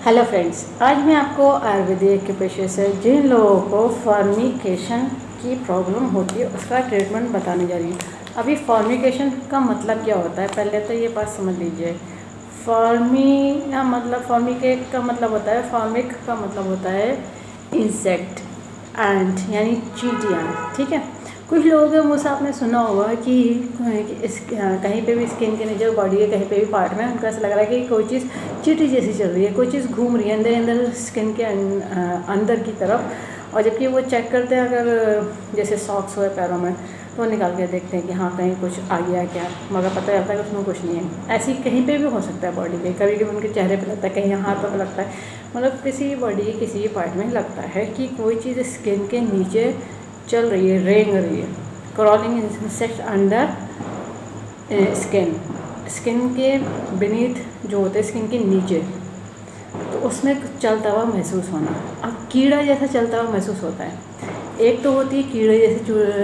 Hello friends, आज मैं आपको आयुर्वेदिक के पेशे से जिन लोगों को फॉर्निकेशन की प्रॉब्लम होती है उसका ट्रीटमेंट बताने जा रही हूँ। अभी फॉर्निकेशन का मतलब क्या होता है, पहले तो ये बात समझ लीजिए। फॉर्मिकेट का मतलब होता है, फॉर्मिक का मतलब होता है इंसेक्ट, एंट यानी चींटियाँ। ठीक है, कुछ लोगों के मुँह से आपने सुना होगा कि कहीं पे भी स्किन के नीचे बॉडी के कहीं पे भी पार्ट में उनको ऐसा लग रहा है कि कोई चीज़ चींटी जैसी चल रही है, कोई चीज़ घूम रही है अंदर अंदर स्किन के अंदर की तरफ। और जबकि वो चेक करते हैं, अगर जैसे सॉक्स हुए पैरों में तो वो निकाल के देखते हैं कि हाँ कहीं कुछ आ गया क्या, मगर पता चलता है कि उसमें कुछ नहीं है। ऐसे ही कहीं पे भी हो सकता है बॉडी पे, कभी कभी उनके चेहरे पे लगता है, कहीं हाथों पे लगता है, मतलब किसी बॉडी के किसी पार्ट में लगता है कि कोई चीज़ स्किन के नीचे चल रही है, रेंग रही है। क्रॉलिंग इंसेक्ट अंडर स्किन के बीनीथ जो होते हैं, स्किन के नीचे, तो उसमें चलता हुआ महसूस होना। अब कीड़ा जैसा चलता हुआ महसूस होता है। एक तो होती है कीड़े जैसे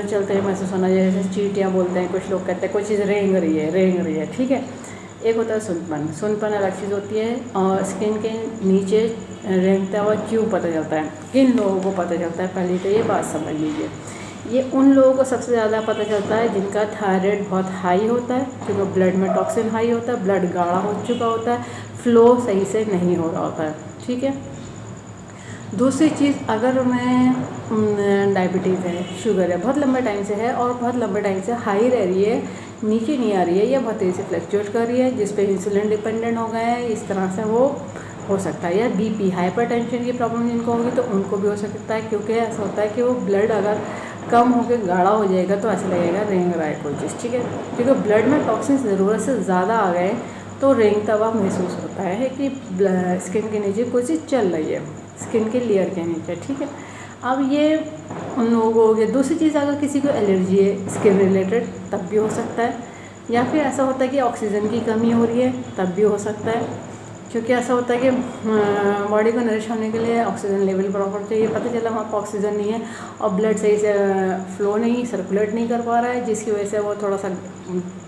चलते हुए महसूस होना, जैसे चींटियाँ बोलते हैं, कुछ लोग कहते हैं कोई चीज़ रेंग रही है। ठीक है, एक होता है सुनपन अलग चीज़ होती है। और स्किन के नीचे रेंगता हुआ क्यों पता चलता है, किन लोगों को पता चलता है, पहले तो ये बात समझ लीजिए। ये उन लोगों को सबसे ज़्यादा पता चलता है जिनका थायराइड बहुत हाई होता है, क्योंकि ब्लड में टॉक्सिन हाई होता है, ब्लड गाढ़ा हो चुका होता है, फ्लो सही से नहीं हो रहा होता है। ठीक है, दूसरी चीज़, अगर उन्हें डायबिटीज़ है, शुगर है, बहुत लंबे टाइम से है और बहुत लंबे टाइम से हाई रह रही है, नीचे नहीं आ रही है, या बहुत तेज़ी से फ्लक्चुएट कर रही है, जिस पे इंसुलिन डिपेंडेंट हो गए हैं, इस तरह से वो हो सकता है। या बीपी, हाइपरटेंशन की प्रॉब्लम जिनको होगी तो उनको भी हो सकता है, क्योंकि ऐसा होता है कि वो ब्लड अगर कम होकर गाढ़ा हो जाएगा तो ऐसा लगेगा रेंग रहा है कोई चीज़। ठीक है, क्योंकि ब्लड में टॉक्सिन ज़रूरत से ज़्यादा आ गए तो रेंगता हुआ महसूस होता है कि स्किन के नीचे कोई चीज़ चल रही है, स्किन के लेयर के नीचे। ठीक है, अब ये उन लोगों को हो गया। दूसरी चीज़, अगर किसी को एलर्जी है स्किन रिलेटेड तब भी हो सकता है, या फिर ऐसा होता है कि ऑक्सीजन की कमी हो रही है तब भी हो सकता है, क्योंकि ऐसा होता है कि बॉडी को नरिश होने के लिए ऑक्सीजन लेवल प्रॉपर चाहिए, पता चला वहाँ पर ऑक्सीजन नहीं है और ब्लड सही से फ्लो नहीं, सर्कुलेट नहीं कर पा रहा है, जिसकी वजह से वो थोड़ा सा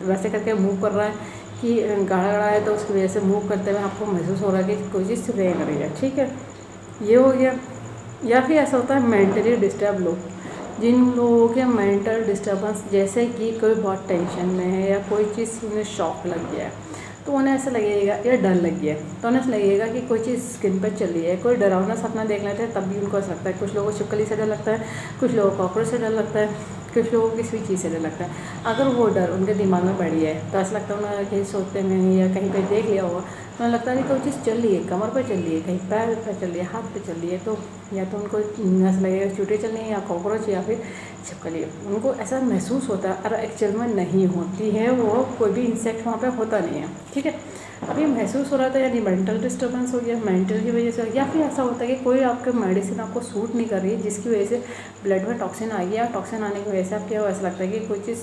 वैसे करके मूव कर रहा है कि गाढ़ा है, तो उसकी वजह से मूव करते हुए आपको महसूस हो रहा है कि कोई चीज़ रेंग रही है। ठीक है, ये हो गया। या फिर ऐसा होता है मेंटली डिस्टर्ब लोग, जिन लोगों के मेंटल डिस्टर्बेंस, जैसे कि कोई बहुत टेंशन में है या कोई चीज़ उन्हें शॉक लग गया है तो उन्हें ऐसा लगेगा, या डर लग गया तो उन्हें ऐसा लगेगा कि कोई चीज़ स्किन पर चल रही है। कोई डरावना सपना देख लेते हैं तब भी उनको ऐसा लगता है। कुछ लोगों को छिपकली से डर लगता है, कुछ लोगों को कॉकरोच से डर लगता है, कुछ लोगों को किसी भी चीज़ से डर लगता है। अगर वो डर उनके दिमाग में बढ़ी है तो ऐसा लगता है उन्हें कहीं सोचते में या कहीं पर देख लिया होगा तो उन्हें लगता है कि कोई चीज़ चल रही है, कमर पर चल रही है, कहीं पैर पर चल रही है, हाथ पर चल रही है, तो या तो उनको ऐसा लगेगा चूटे चल रही है या कॉकरोच या फिर छिपकली। उनको ऐसा महसूस होता है, और एक्चुअल में नहीं होती है, वो कोई भी इंसेक्ट वहाँ पे होता नहीं है। ठीक है, अभी महसूस हो रहा था, यानी मेंटल डिस्टर्बेंस हो गया, मेंटल की वजह से, या फिर ऐसा होता है कि कोई आपके मेडिसिन आपको सूट नहीं कर रही है, जिसकी वजह से ब्लड में टॉक्सिन आ गया, टॉक्सिन आने की वजह से आपको ऐसा लगता है कि कोई चीज़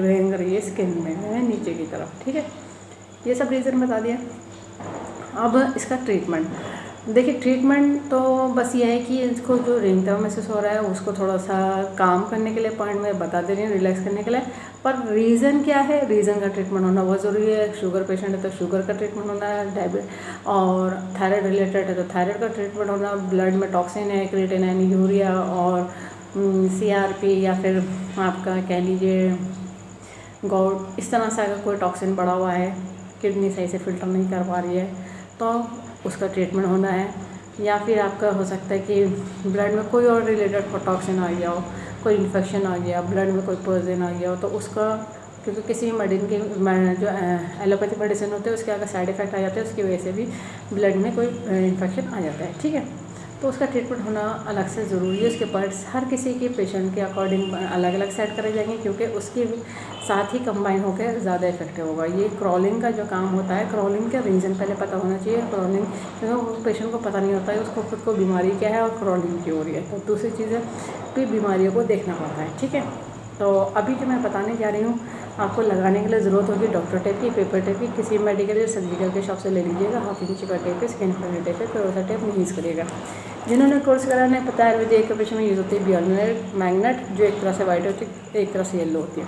रेंग रही है स्किन में नीचे की तरफ। ठीक है, ये सब रीज़न बता दिया। अब इसका ट्रीटमेंट देखिए, ट्रीटमेंट तो बस ये है कि इसको जो रेंगता हुआ महसूस हो रहा है उसको थोड़ा सा काम करने के लिए पॉइंट में बता दे रही हूँ, रिलैक्स करने के लिए। पर रीज़न क्या है, रीज़न का ट्रीटमेंट होना बहुत ज़रूरी है। शुगर पेशेंट है तो शुगर का ट्रीटमेंट होना है, और थायराइड रिलेटेड है तो थायराइड का ट्रीटमेंट होना, ब्लड में टॉक्सिन है, क्रिएटिनिन, यूरिया और CRP, या फिर आपका कह लीजिए गॉड, इस तरह से अगर कोई टॉक्सिन बढ़ा हुआ है, किडनी सही से फिल्टर नहीं कर पा रही है तो उसका ट्रीटमेंट होना है। या फिर आपका हो सकता है कि ब्लड में कोई और रिलेटेड टॉक्सिन आ गया हो, कोई इन्फेक्शन आ गया, ब्लड में कोई पॉइजन आ गया हो, तो उसका, क्योंकि किसी भी मेडिसिन की जो एलोपैथी मेडिसिन होते हैं उसके अगर साइड इफ़ेक्ट आ जाते हैं उसकी वजह से भी ब्लड में कोई इन्फेक्शन आ जाता है। ठीक है, तो उसका ट्रीटमेंट होना अलग से ज़रूरी है। उसके पार्ट्स हर किसी के पेशेंट के अकॉर्डिंग अलग अलग सेट करे जाएंगे, क्योंकि उसके साथ ही कंबाइन होकर ज़्यादा इफेक्टिव होगा। ये क्रॉलिंग का जो काम होता है, क्रॉलिंग का रीज़न पहले पता होना चाहिए। क्रॉलिंग, क्योंकि पेशेंट को पता नहीं होता है उसको खुद को बीमारी क्या है और क्रॉलिंग क्यों हो रही है, तो दूसरी चीज़ है कि बीमारियों को देखना पड़ता है। ठीक है, तो अभी जो मैं बताने जा रही हूँ आपको लगाने के लिए ज़रूरत होगी डॉक्टर टेप की, पेपर टेप की, किसी मेडिकल या सर्जिकल के शॉप से ले लीजिएगा। 1/2 इंच का टेप है, स्किन फ्रेंडली टेप है, कोई सा टेप नहीं यूज़ करिएगा। जिन्होंने कोर्स करा है पता है, आयुर्वेदिक के पेशे में यूज़ होती है बियल मैग्नेट, जो एक तरह से वाइट होती है, एक तरह से येलो होती है।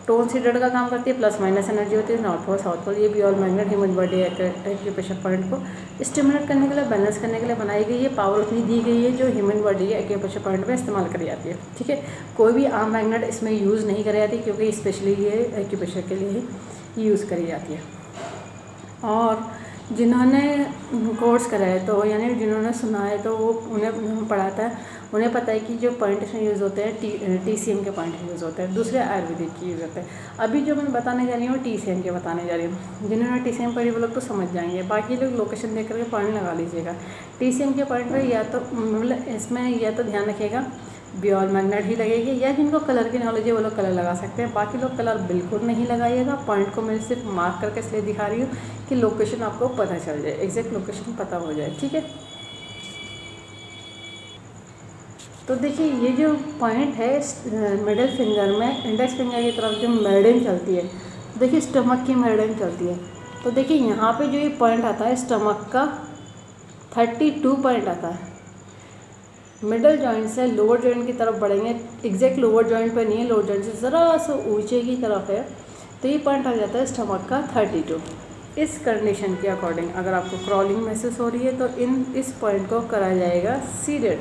टोन सीडेड का काम करती है, प्लस माइनस एनर्जी होती है, नॉर्थ पोल साउथ पोल। ये बियॉल magnet human body acupressure point को स्टिमुलेट करने के लिए, बैलेंस करने के लिए बनाई गई है। पावर उतनी दी गई है जो ह्यूमन बॉडी के एक्यूप्रेशर पॉइंट में इस्तेमाल करी जाती है, ठीक है। कोई भी आम मैग्नेट इसमें यूज़ नहीं करी जाती क्योंकि स्पेशली ये एक्यूप्रेशर के लिए ही यूज़ करी जाती है। और जिन्होंने कोर्स करा है तो यानी जिन्होंने सुना है तो वो उन्हें पढ़ाता है, उन्हें पता है कि जो पॉइंट इसमें यूज़ होते हैं TCM के पॉइंट यूज़ होते हैं, दूसरे आयुर्वेदिक की यूज़ होते हैं। अभी जो मैं बताने जा रही हूँ TCM के बताने जा रही हूँ। जिन्होंने TCM पढ़ी वो लोग तो समझ जाएंगे, बाकी लोग लोकेशन देख करके पॉइंट लगा लीजिएगा। TCM के पॉइंट पर या तो मतलब इसमें या तो ध्यान रखिएगा बियॉल मैग्नेट ही लगेगी, या जिनको कलर की नॉलेज है वो लोग कलर लगा सकते हैं। बाकी लोग कलर बिल्कुल नहीं लगाइएगा। पॉइंट को मैं सिर्फ मार्क करके इसलिए दिखा रही हूँ कि लोकेशन आपको पता चल जाए, एग्जैक्ट लोकेशन पता हो जाए, ठीक है। तो देखिए ये जो पॉइंट है मिडिल फिंगर में, इंडेक्स फिंगर की तरफ जो मेरिडियन चलती है, देखिए स्टमक की मेरिडियन चलती है। तो देखिए यहाँ पे जो ये पॉइंट आता है स्टमक का 32 पॉइंट आता है। मिडल जॉइंट से लोअर जॉइंट की तरफ बढ़ेंगे, एग्जैक्ट लोअर जॉइंट पे नहीं है, लोअर जॉइंट से ज़रा सा ऊंचे की तरफ है, तो ये पॉइंट आ जाता है स्टमक का 32। इस कंडीशन के अकॉर्डिंग अगर आपको क्रॉलिंग महसूस हो रही है तो इस पॉइंट को करा जाएगा सीडेड,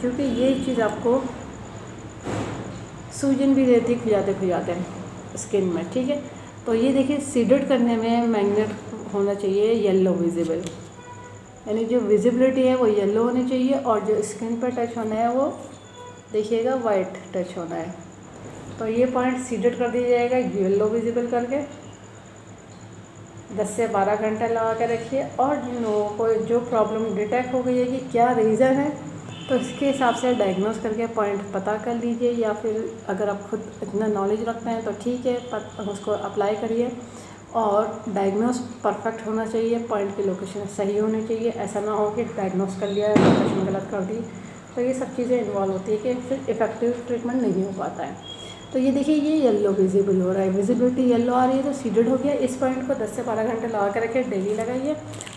क्योंकि ये चीज़ आपको सूजन भी देती खुजाते स्किन में, ठीक है। तो ये देखिए सीडेड करने में मैग्नेट होना चाहिए येलो विजिबल, यानी जो विजिबिलिटी है वो येलो होनी चाहिए, और जो स्किन पर टच होना है वो देखिएगा वाइट टच होना है। तो ये पॉइंट सीडेड कर दिया जाएगा येलो विजिबल करके। 10 से 12 घंटे लगा के रखिए। और जिन लोगों को जो प्रॉब्लम डिटेक्ट हो गई है कि क्या रीज़न है, तो इसके हिसाब से डायग्नोस करके पॉइंट पता कर लीजिए, या फिर अगर आप खुद इतना नॉलेज रखते हैं तो ठीक है, उसको अप्लाई करिए। और डायग्नोस परफेक्ट होना चाहिए, पॉइंट की लोकेशन सही होनी चाहिए। ऐसा ना हो कि डायग्नोस कर लिया, लोकेशन गलत कर दी, तो ये सब चीज़ें इन्वॉल्व होती है कि फिर इफेक्टिव ट्रीटमेंट नहीं हो पाता है। तो ये देखिए ये येलो विजिबल हो रहा है, विजिबिलिटी येलो आ रही है तो सीडेड हो गया। इस पॉइंट को 10 से 12 घंटे लगा के रखिए, डेली लगाइए।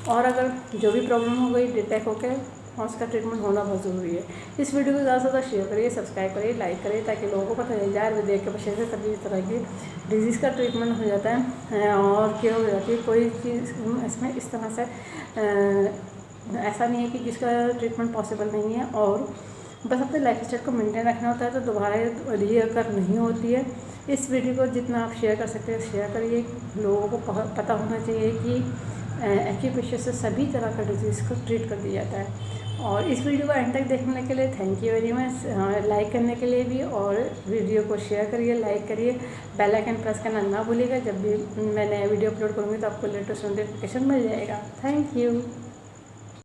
और अगर जो भी प्रॉब्लम हो गई डिटेक्ट होकर और उसका ट्रीटमेंट होना बहुत ज़रूरी है। इस वीडियो को ज़्यादा से ज़्यादा शेयर करिए, सब्सक्राइब करिए, लाइक करिए, ताकि लोगों को पता चल जाए आयुर्वेद के विषय से सभी तरह की डिजीज़ का ट्रीटमेंट हो जाता है और क्या हो जाती है। कोई चीज़ इसमें इस तरह से ऐसा नहीं है कि जिसका ट्रीटमेंट पॉसिबल नहीं है, और बस अपने लाइफ स्टाइल को मेंटेन रखना होता है, तो दोबारा रीअकर नहीं होती है। इस वीडियो को जितना आप शेयर कर सकते हैं शेयर करिए। लोगों को पता होना चाहिए कि एक्यूप्रेशर से सभी तरह का डिजीज़ को ट्रीट कर दिया जाता है। और इस वीडियो को एंड तक देखने के लिए thank you very much. Like करने के लिए भी, और वीडियो को शेयर करिए, लाइक करिए, बेल आइकन प्रेस करना ना भूलिएगा। जब भी मैं नया वीडियो अपलोड करूँगी तो आपको लेटेस्ट नोटिफिकेशन मिल जाएगा। Thank you.